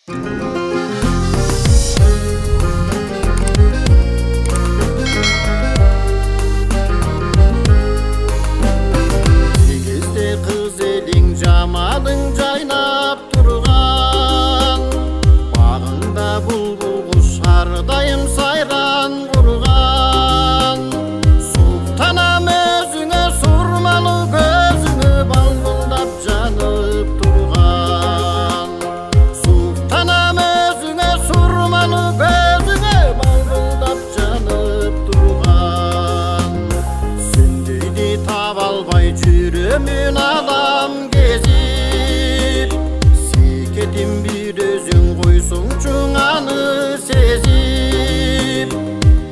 Сегизде кыз элиң жамалың жайнап турган, багыңда булбул куш ардайым сайран курган. Суктанам өзүңө сурмалуу көзүңө балбылдап жанып турган. Суктанам өзүңө сурмалуу көзүңө балбылдап жанып турган. Сендейди таба албай жүрөмүн адам кезип, секетим бир өзүң койсуңчу аны сезип.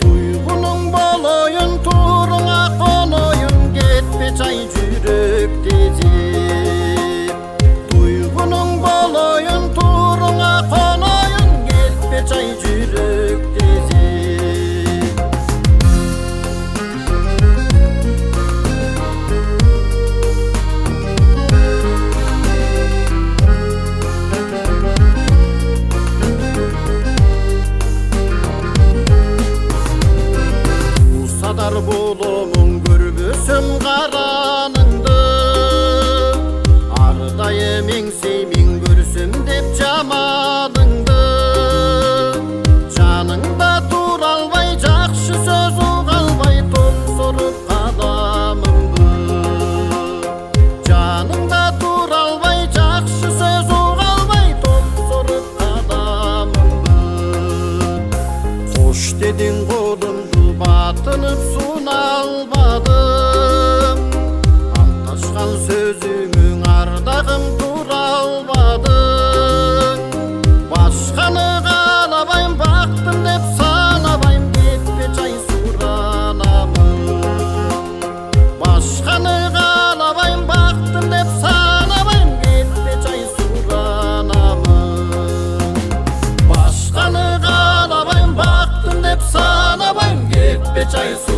Туйгунуң болоюн туруңа коноюн, кетпе чай жүрөк тезип. Туйгунуң болоюн туруңа коноюн, кетпе чай жүрөк тезип. Садар боломун көрбөсөм караныңды, ардайым эңсеймин көрсөм деп жаманыңды. Жаныңда тура албай, жакшы сөз уга албай, топсоруп каламыңды. Жаныңда тура албай, жакшы сөз уга албай, топсоруп каламыңды. Кош дедиң колумду батынып суна албадым, анташкан сөзүңүң ардагым тура албадың. Башканы каалабайм, бактым деп санабайм, кетпе чай суранамын. Башканы каалабайм, бактым деп санабайм, кетпе чай суранамын. Башканы каалабайм, бактым деп санабайм, кетпе чай суранамын.